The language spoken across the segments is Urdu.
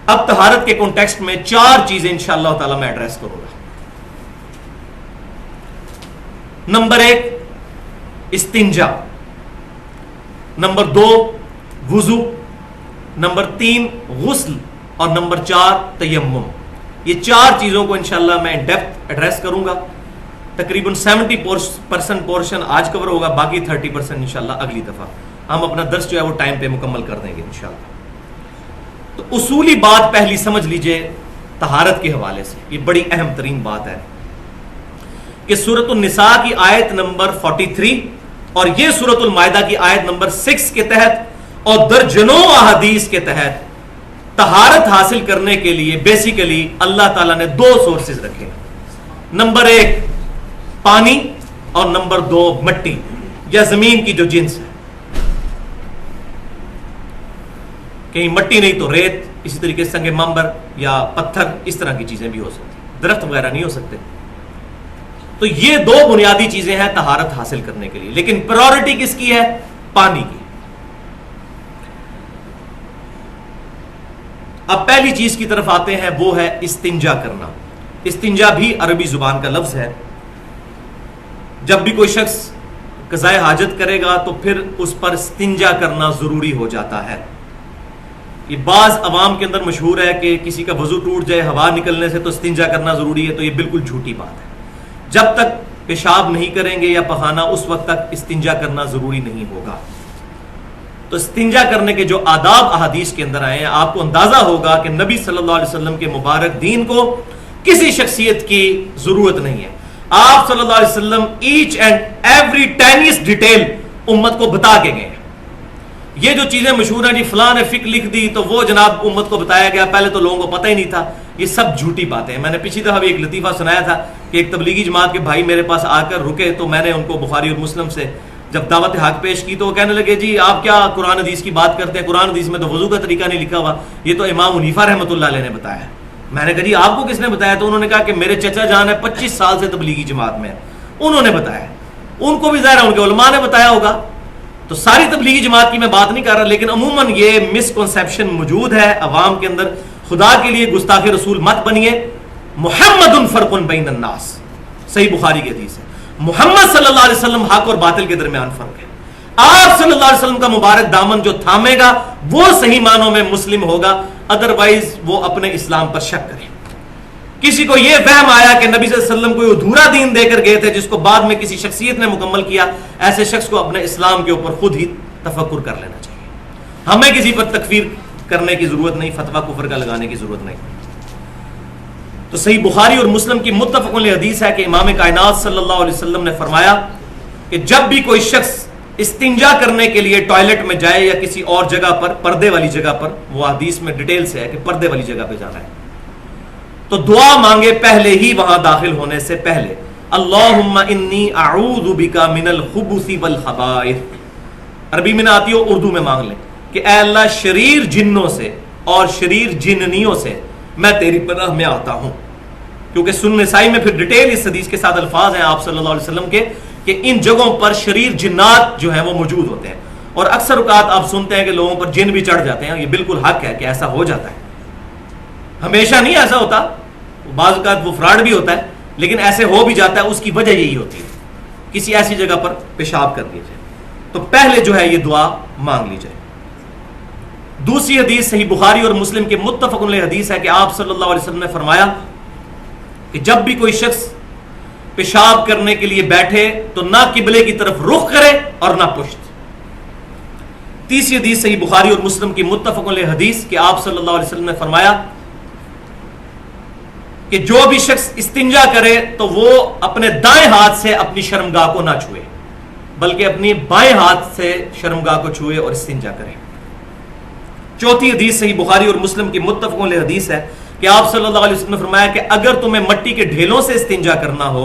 اب طہارت کے کانٹیکسٹ میں 4 چیزیں انشاءاللہ تعالی میں ایڈریس کروں گا. نمبر 1 استنجا، نمبر 2 وضو، نمبر 3 غسل، اور نمبر 4 تیمم. یہ 4 چیزوں کو انشاءاللہ میں ڈیپتھ ایڈریس کروں گا. تقریباً 70% پورشن آج کور ہوگا، باقی 30% انشاءاللہ اگلی دفعہ ہم اپنا درس جو ہے وہ ٹائم پہ مکمل کر دیں گے انشاءاللہ. تو اصولی بات پہلی سمجھ لیجئے طہارت کے حوالے سے، یہ بڑی اہم ترین بات ہے کہ سورۃ النساء کی آیت نمبر 43 اور یہ سورۃ المائدہ کی آیت نمبر 6 کے تحت اور درجنوں احادیث کے تحت طہارت حاصل کرنے کے لیے بیسیکلی اللہ تعالیٰ نے 2 سورسز رکھے. نمبر 1 پانی اور نمبر 2 مٹی یا زمین کی جو جنس ہے. کہیں مٹی نہیں تو ریت، اسی طریقے سے سنگ مرمر یا پتھر، اس طرح کی چیزیں بھی ہو سکتی، درخت وغیرہ نہیں ہو سکتے. تو یہ 2 بنیادی چیزیں ہیں طہارت حاصل کرنے کے لیے، لیکن پرائورٹی کس کی ہے؟ پانی کی. اب پہلی چیز کی طرف آتے ہیں، وہ ہے استنجا کرنا. استنجا بھی عربی زبان کا لفظ ہے. جب بھی کوئی شخص قضائے حاجت کرے گا تو پھر اس پر استنجا کرنا ضروری ہو جاتا ہے. یہ بعض عوام کے اندر مشہور ہے کہ کسی کا وضو ٹوٹ جائے ہوا نکلنے سے تو استنجا کرنا ضروری ہے، تو یہ بالکل جھوٹی بات ہے. جب تک پیشاب نہیں کریں گے یا پخانہ، اس وقت تک استنجا کرنا ضروری نہیں ہوگا. تو استنجا کرنے کے جو آداب احادیث کے اندر آئے ہیں، آپ کو اندازہ ہوگا کہ نبی صلی اللہ علیہ وسلم کے مبارک دین کو کسی شخصیت کی ضرورت نہیں ہے. آپ صلی اللہ علیہ وسلم ایچ اینڈ ایوری ٹینیس ڈیٹیل امت کو بتا کے گئے. یہ جو چیزیں مشہور ہیں، جی فلاں نے فقہ لکھ دی تو وہ جناب امت کو بتایا گیا، پہلے تو لوگوں کو پتہ ہی نہیں تھا. یہ سب جھوٹی باتیں ہیں. میں نے پچھلی دفعہ بھی ایک لطیفہ سنایا تھا کہ ایک تبلیغی جماعت کے بھائی میرے پاس آ کر رکے، تو میں نے ان کو بخاری اور مسلم سے جب دعوت حق پیش کی تو وہ کہنے لگے جی آپ کیا قرآن حدیث کی بات کرتے ہیں، قرآن حدیث میں تو وضو کا طریقہ نہیں لکھا ہوا، یہ تو امام حنیفہ رحمۃ اللہ علیہ نے بتایا ہے. میں نے کہا جی آپ کو کس نے بتایا؟ تو انہوں نے کہا کہ میرے چچا جان ہے 25 سال سے تبلیغی جماعت میں، انہوں نے بتایا. ان کو بھی ظاہر ہے ان کے علماء نے بتایا ہوگا. تو ساری تبلیغی جماعت کی میں بات نہیں کر رہا، لیکن عموماً یہ مسکنسیپشن موجود ہے عوام کے اندر. خدا کے لیے گستاخ رسول مت بنیے. محمد فرق بین الناس، صحیح بخاری کی حدیث ہے. محمد صلی اللہ علیہ وسلم حق اور باطل کے درمیان فرق ہے. آپ صلی اللہ علیہ وسلم کا مبارک دامن جو تھامے گا وہ صحیح معنوں میں مسلم ہوگا، ادروائز وہ اپنے اسلام پر شک کرے. کسی کو یہ وہم آیا کہ نبی صلی اللہ علیہ وسلم کوئی ادھورا دین دے کر گئے تھے جس کو بعد میں کسی شخصیت نے مکمل کیا، ایسے شخص کو اپنے اسلام کے اوپر خود ہی تفکر کر لینا چاہیے. ہمیں کسی پر تکفیر کرنے کی ضرورت نہیں، فتویٰ کفر کا لگانے کی ضرورت نہیں. تو صحیح بخاری اور مسلم کی متفق علیہ حدیث ہے کہ امام کائنات صلی اللہ علیہ وسلم نے فرمایا کہ جب بھی کوئی شخص استنجا کرنے کے لیے ٹوائلٹ میں جائے یا کسی اور جگہ پر، پردے والی جگہ پر، وہ حدیث میں ڈیٹیل سے ہے کہ پردے والی جگہ پہ جانا ہے، تو دعا مانگے پہلے ہی وہاں داخل ہونے سے پہلے، اللہم انی اعوذ بک من الخبث والخبائث. عربی میں نہ آتی ہو اردو میں مانگ لیں کہ اے اللہ شریر جنوں سے اور شریر جننیوں سے میں تیری پناہ میں آتا ہوں. کیونکہ سنن نسائی میں پھر ڈیٹیل اس حدیث کے ساتھ الفاظ ہیں آپ صلی اللہ علیہ وسلم کے کہ ان جگہوں پر شریر جنات جو ہیں وہ موجود ہوتے ہیں. اور اکثر اوقات آپ سنتے ہیں کہ لوگوں پر جن بھی چڑھ جاتے ہیں. یہ بالکل حق ہے کہ ایسا ہو جاتا ہے، ہمیشہ نہیں ایسا ہوتا، بعض اوقات وہ فراڈ بھی ہوتا ہے، لیکن ایسے ہو بھی جاتا ہے. اس کی وجہ یہی ہوتی ہے کسی ایسی جگہ پر پیشاب کر دیا جائے تو پہلے جو ہے یہ دعا مانگ لی جائے. دوسری حدیث صحیح بخاری اور مسلم کے متفق علیہ حدیث ہے کہ آپ صلی اللہ علیہ وسلم نے فرمایا کہ جب بھی کوئی شخص پیشاب کرنے کے لیے بیٹھے تو نہ قبلے کی طرف رخ کرے اور نہ پشت. تیسری حدیث صحیح بخاری اور مسلم کی متفق علیہ حدیث کہ آپ صلی اللہ علیہ وسلم نے فرمایا کہ جو بھی شخص استنجا کرے تو وہ اپنے دائیں ہاتھ سے اپنی شرمگاہ کو نہ چھوئے بلکہ اپنی بائیں ہاتھ سے شرمگاہ کو چھوئے اور استنجا کرے. چوتھی حدیث صحیح بخاری اور مسلم کی متفق علیہ حدیث ہے کہ آپ صلی اللہ علیہ وسلم نے فرمایا کہ اگر تمہیں مٹی کے ڈھیلوں سے استنجا کرنا ہو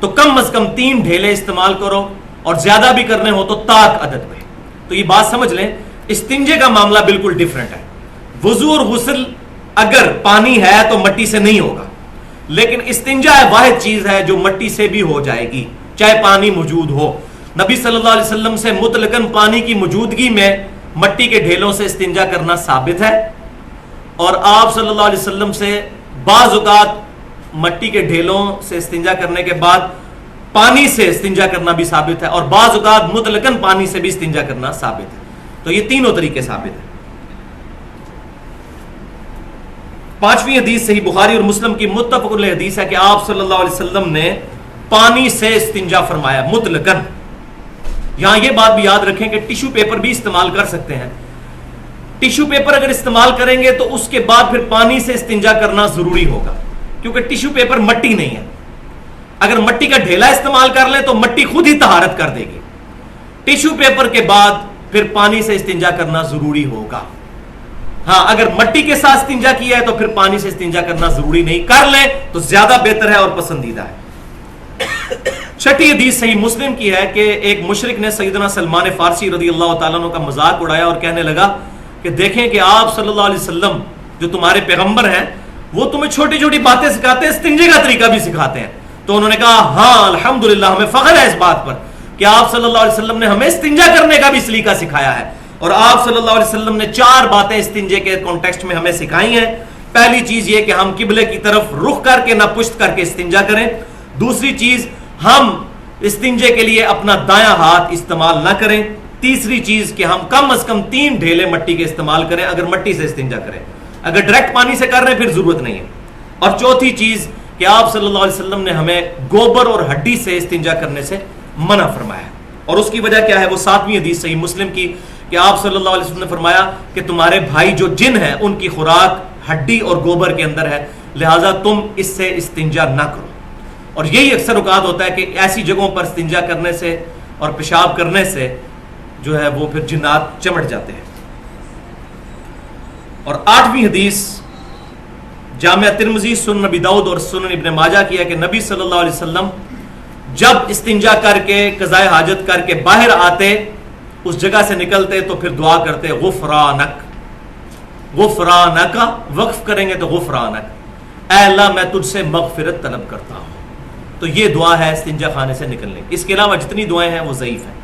تو کم از کم 3 ڈھیلے استعمال کرو اور زیادہ بھی کرنے ہو تو طاق عدد میں. تو یہ بات سمجھ لیں، استنجے کا معاملہ بالکل ڈیفرنٹ ہے. وضو اور غسل اگر پانی ہے تو مٹی سے نہیں ہوگا، لیکن استنجا واحد چیز ہے جو مٹی سے بھی ہو جائے گی چاہے پانی موجود ہو. نبی صلی اللہ علیہ وسلم سے مطلقاً پانی کی موجودگی میں مٹی کے ڈھیلوں سے استنجا کرنا ثابت ہے، اور آپ صلی اللہ علیہ وسلم سے بعض اوقات مٹی کے ڈھیلوں سے استنجا کرنے کے بعد پانی سے استنجا کرنا بھی ثابت ہے، اور بعض اوقات مطلقاً پانی سے بھی استنجا کرنا ثابت ہے. تو یہ تینوں طریقے ثابت ہیں. پانچویں حدیث صحیح بخاری اور مسلم کی متفق علیہ حدیث ہے کہ آپ صلی اللہ علیہ وسلم نے پانی سے استنجا فرمایا مطلقاً. یہاں یہ بات بھی یاد رکھیں کہ ٹیشو پیپر بھی استعمال کر سکتے ہیں. ٹیشو پیپر اگر استعمال کریں گے تو اس کے بعد پھر پانی سے استنجا کرنا ضروری ہوگا، کیونکہ ٹیشو پیپر مٹی نہیں ہے. اگر مٹی کا ڈھیلا استعمال کر لیں تو مٹی خود ہی طہارت کر دے گی. ٹیشو پیپر کے بعد پھر پانی سے استنجا کرنا ضروری ہوگا. ہاں اگر مٹی کے ساتھ استنجا کیا ہے تو پھر پانی سے استنجا کرنا ضروری نہیں، کر لیں تو زیادہ بہتر ہے اور پسندیدہ ہے. چھٹی حدیث صحیح مسلم کی ہے کہ ایک مشرک نے سیدنا سلمان فارسی رضی اللہ تعالیٰ عنہ کا مذاق اڑایا اور کہنے لگا کہ دیکھیں کہ آپ صلی اللہ علیہ وسلم جو تمہارے پیغمبر ہیں وہ تمہیں چھوٹی چھوٹی باتیں سکھاتے ہیں، استنجے کا طریقہ بھی سکھاتے ہیں. تو انہوں نے کہا ہاں الحمدللہ، ہمیں فخر ہے اس بات پر کہ آپ صلی اللہ علیہ وسلم نے ہمیں استنجا کرنے کا بھی سلیقہ سکھایا ہے. اور آپ صلی اللہ علیہ وسلم نے 4 باتیں استنجے کے کانٹیکسٹ میں ہمیں سکھائی ہیں. پہلی چیز یہ کہ ہم قبلے کی طرف رخ کر کے نہ پشت کر کے استنجا کریں. دوسری چیز ہم استنجے کے لیے اپنا دایاں ہاتھ استعمال نہ کریں. تیسری چیز کہ ہم کم از کم 3 ڈھیلے مٹی کے استعمال کریں اگر مٹی سے استنجا کریں. اگر ڈائریکٹ پانی سے کر رہے ہیں پھر ضرورت نہیں ہے. اور چوتھی چیز کہ آپ صلی اللہ علیہ وسلم نے ہمیں گوبر اور ہڈی سے استنجا کرنے سے منع فرمایا. اور اس کی وجہ کیا ہے؟ وہ 7ویں حدیث صحیح مسلم کی کہ آپ صلی اللہ علیہ وسلم نے فرمایا کہ تمہارے بھائی جو جن ہیں ان کی خوراک ہڈی اور گوبر کے اندر ہے، لہٰذا تم اس سے استنجا نہ کرو. اور یہی اکثر اوقات ہوتا ہے کہ ایسی جگہوں پر استنجا کرنے سے اور پیشاب کرنے سے جو ہے وہ پھر جنات چمٹ جاتے ہیں. اور 8ویں حدیث جامعہ ترمذی، سنن نبی داؤد اور سنن ابن ماجہ کی ہے کہ نبی صلی اللہ علیہ وسلم جب استنجا کر کے قضاء حاجت کر کے باہر آتے، اس جگہ سے نکلتے تو پھر دعا کرتے غفرانک. غفرانک وقف کریں گے تو غفرانک، اے اللہ میں تجھ سے مغفرت طلب کرتا ہوں. تو یہ دعا ہے استنجا خانے سے نکلنے کی. اس کے علاوہ جتنی دعائیں ہیں وہ ضعیف ہیں.